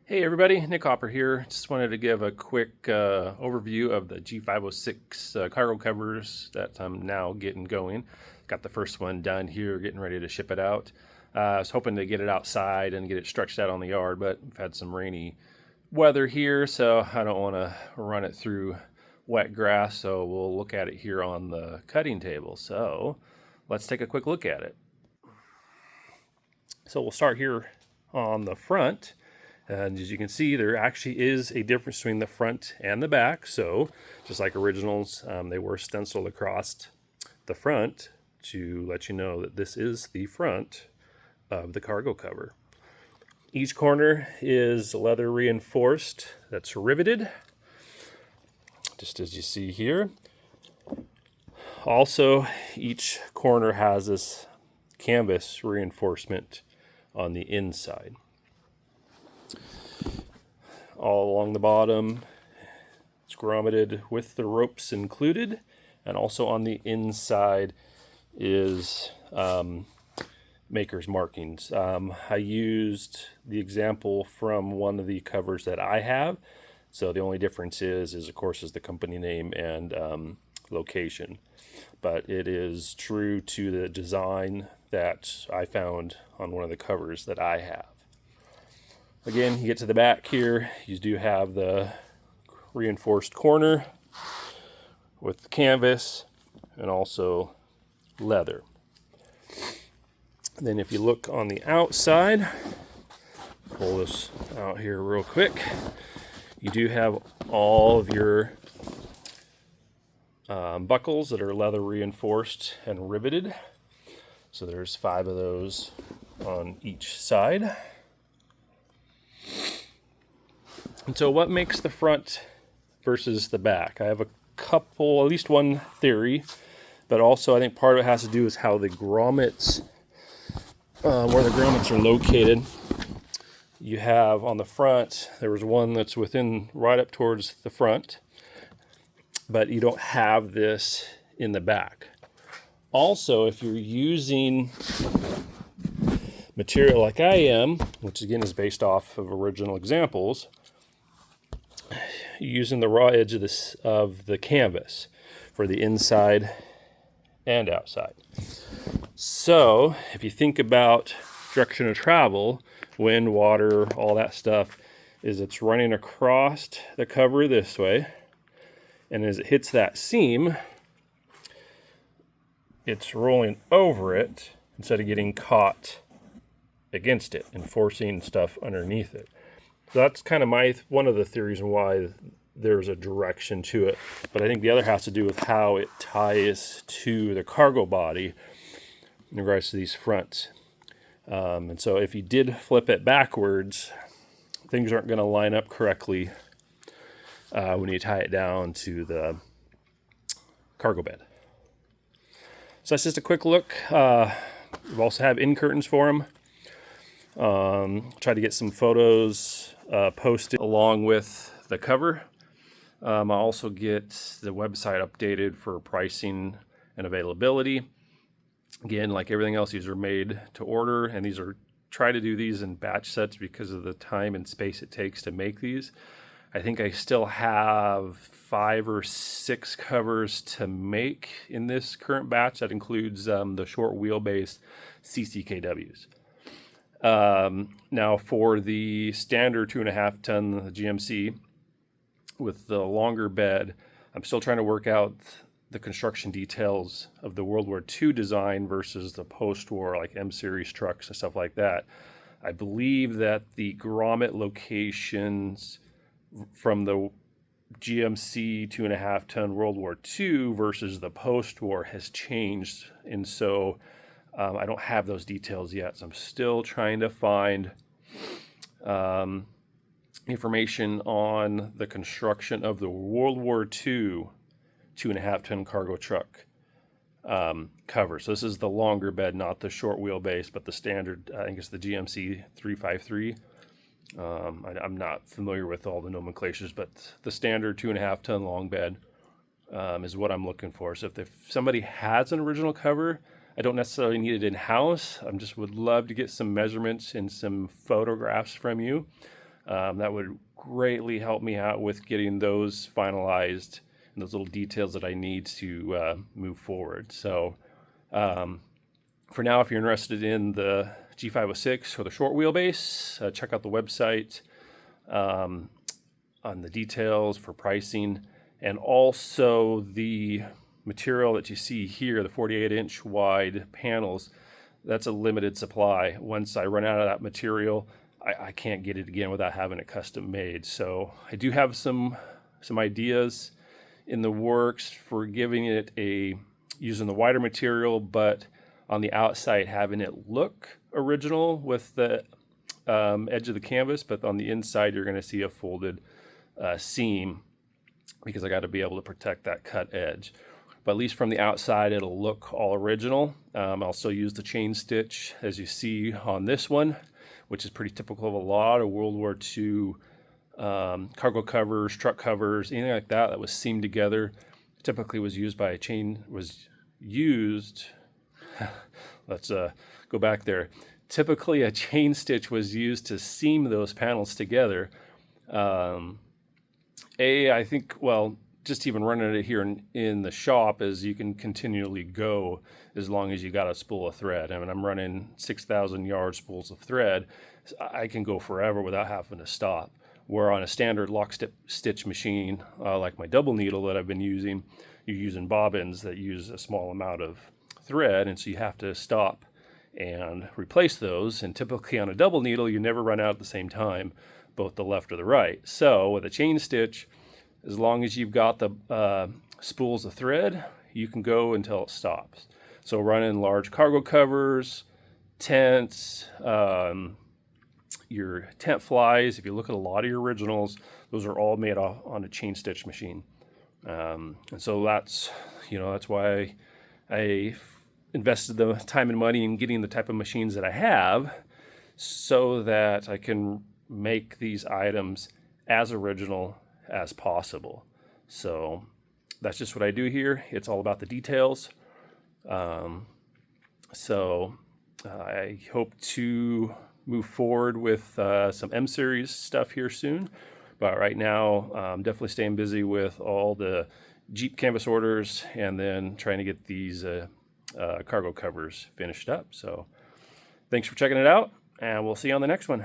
Hey everybody, Nick Hopper here. Just wanted to give a quick overview of the G506 cargo covers that I'm now getting going. Got the first one done here, getting ready to ship it out. I was hoping to get it outside and get it stretched out on the yard, but we've had some rainy weather here, so I don't want to run it through wet grass, so we'll look at it here on the cutting table. So let's take a quick look at it. So we'll start here on the front. And as you can see, there actually is a difference between the front and the back. So just like originals, they were stenciled across the front to let you know that this is the front of the cargo cover. Each corner is leather reinforced, that's riveted, just as you see here. Also, each corner has this canvas reinforcement on the inside. All along the bottom, it's grommeted with the ropes included, and also on the inside is maker's markings. I used the example from one of the covers that I have, so the only difference is of course is the company name and location, but it is true to the design that I found on one of the covers that I have. Again, you get to the back here, you do have the reinforced corner with the canvas and also leather. And then if you look on the outside, pull this out here real quick, you do have all of your buckles that are leather reinforced and riveted. So there's 5 of those on each side. And so what makes the front versus the back? I have a couple, at least one theory, but also I think part of it has to do with how the grommets, where the grommets are located. You have on the front, there was one that's within right up towards the front, but you don't have this in the back. Also, if you're using material like I am, which again is based off of original examples, using the raw edge of the canvas for the inside and outside. So if you think about direction of travel, wind, water, all that stuff, is it's running across the cover this way, and as it hits that seam, it's rolling over it instead of getting caught against it and forcing stuff underneath it. So that's kind of one of the theories and why there's a direction to it. But I think the other has to do with how it ties to the cargo body in regards to these fronts. And so if you did flip it backwards, things aren't going to line up correctly when you tie it down to the cargo bed. So that's just a quick look. We also have end curtains for them. Try to get some photos posted along with the cover. I'll also get the website updated for pricing and availability. Again, like everything else, these are made to order, and try to do these in batch sets because of the time and space it takes to make these. I think I still have 5 or 6 covers to make in this current batch. That includes the short wheelbase CCKWs. Now for the standard 2.5 ton GMC with the longer bed, I'm still trying to work out the construction details of the World War II design versus the post-war like M-series trucks and stuff like that. I believe that the grommet locations from the GMC 2.5 ton World War II versus the post-war has changed, and so I don't have those details yet, so I'm still trying to find information on the construction of the World War II 2.5 ton cargo truck cover. So this is the longer bed, not the short wheelbase, but the standard, I think it's the GMC 353. I'm not familiar with all the nomenclatures, but the standard 2.5 ton long bed is what I'm looking for. So if somebody has an original cover, I don't necessarily need it in-house. I just would love to get some measurements and some photographs from you. That would greatly help me out with getting those finalized and those little details that I need to move forward. So for now, if you're interested in the G506 or the short wheelbase, check out the website on the details for pricing, and also the material that you see here, the 48-inch wide panels. That's a limited supply. Once I run out of that material, I can't get it again without having it custom made. So I do have some ideas in the works for giving it using the wider material, but on the outside having it look original with the edge of the canvas, but on the inside you're going to see a folded seam, because I got to be able to protect that cut edge. But at least from the outside it'll look all original. I'll still use the chain stitch as you see on this one, which is pretty typical of a lot of World War II cargo covers, truck covers, anything like that that was seamed together. Typically was used by a chain, let's go back there. Typically a chain stitch was used to seam those panels together. I think, well, just even running it here in the shop is you can continually go as long as you got a spool of thread. I mean, I'm running 6,000 yard spools of thread. I can go forever without having to stop. Where on a standard lock stitch machine, like my double needle that I've been using, you're using bobbins that use a small amount of thread, and so you have to stop and replace those. And typically on a double needle, you never run out at the same time, both the left or the right. So with a chain stitch, as long as you've got the spools of thread, you can go until it stops. So running large cargo covers, tents, your tent flies, if you look at a lot of your originals, those are all made on a chain stitch machine. And so that's why I invested the time and money in getting the type of machines that I have, so that I can make these items as original as possible. So that's just what I do here. It's all about the details. I hope to move forward with some M series stuff here soon, but right now I'm definitely staying busy with all the Jeep canvas orders and then trying to get these cargo covers finished up. So thanks for checking it out, and we'll see you on the next one.